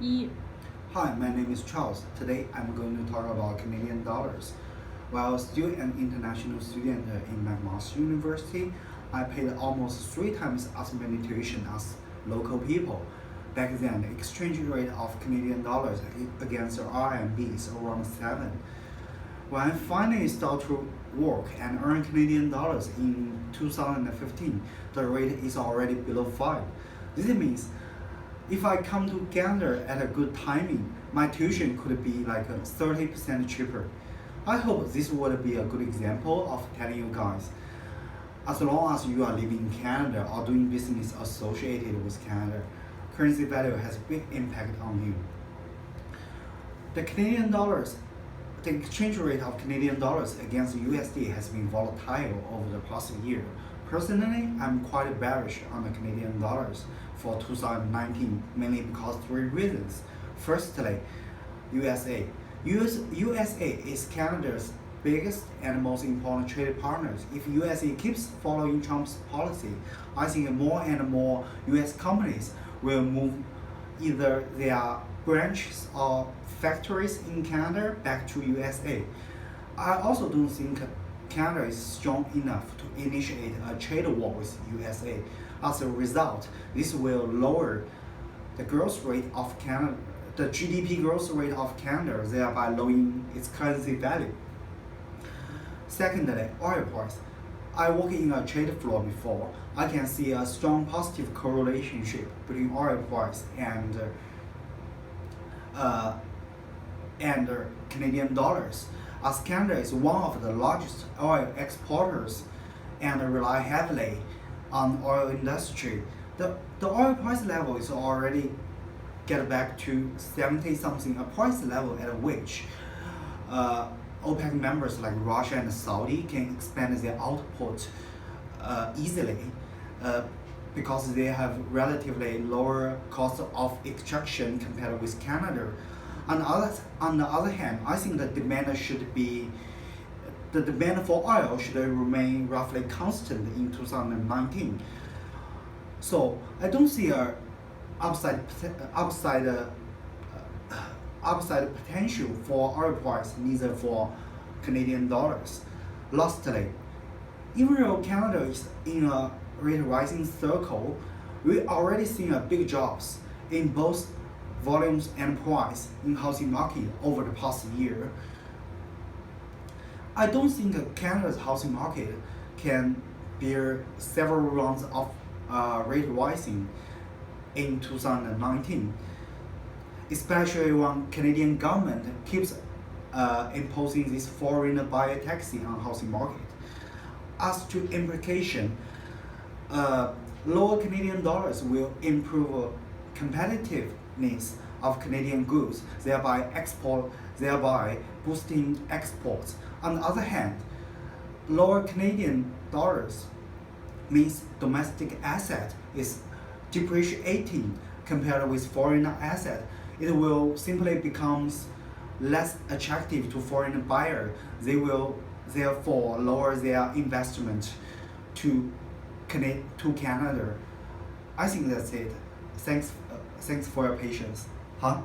一 Hi, my name is Charles. Today I'm going to talk about Canadian dollars. While still an international student in McMaster University, I paid almost 3 times as many tuition as local people. Back then, the exchange rate of Canadian dollars against the RMB is around 7. When I finally started to work and earn Canadian dollars in 2015, the rate is already below 5. This means if I come to Canada at a good timing, my tuition could be like 30% cheaper. I hope this would be a good example of telling you guys, as long as you are living in Canada or doing business associated with Canada, currency value has a big impact on you. The Canadian dollars, the exchange rate of Canadian dollars against USD has been volatile over the past year. Personally, I'm quite bearish on the Canadian dollars for 2019, mainly because 3 reasons. Firstly, USA. USA is Canada's biggest and most important trade partners. If USA keeps following Trump's policy, I think more and more US companies will move either their branches or factories in Canada back to USA. I also don't think Canada is strong enough to initiate a trade war with USA. As a result, this will lower the growth rate of Canada, the GDP growth rate of Canada, thereby lowering its currency value. Secondly, oil price. I work in a trade floor before. I can see a strong positive correlation between oil price and Canadian dollars. As Canada is one of the largest oil exporters and rely heavily on oil industry, the oil price level is already get back to 70 something, a price level at which OPEC members like Russia and Saudi can expand their output easily because they have relatively lower cost of extraction compared with Canada. On the other hand, I think the demand for oil should remain roughly constant in 2019. So I don't see a upside potential for oil price, neither for Canadian dollars. Lastly, even though Canada is in a rate rising circle, we already seen a big drops in both volumes and price in housing market over the past year. I don't think Canada's housing market can bear several rounds of rate rising in 2019, especially when Canadian government keeps imposing this foreign buyer taxing on housing market. As to implication, lower Canadian dollars will improve competitiveness of Canadian goods, thereby boosting exports. On the other hand, lower Canadian dollars means domestic asset is depreciating compared with foreign asset. It will simply becomes less attractive to foreign buyer. They will therefore lower their investment to Canada. I think that's it. Thanks for your patience. Huh?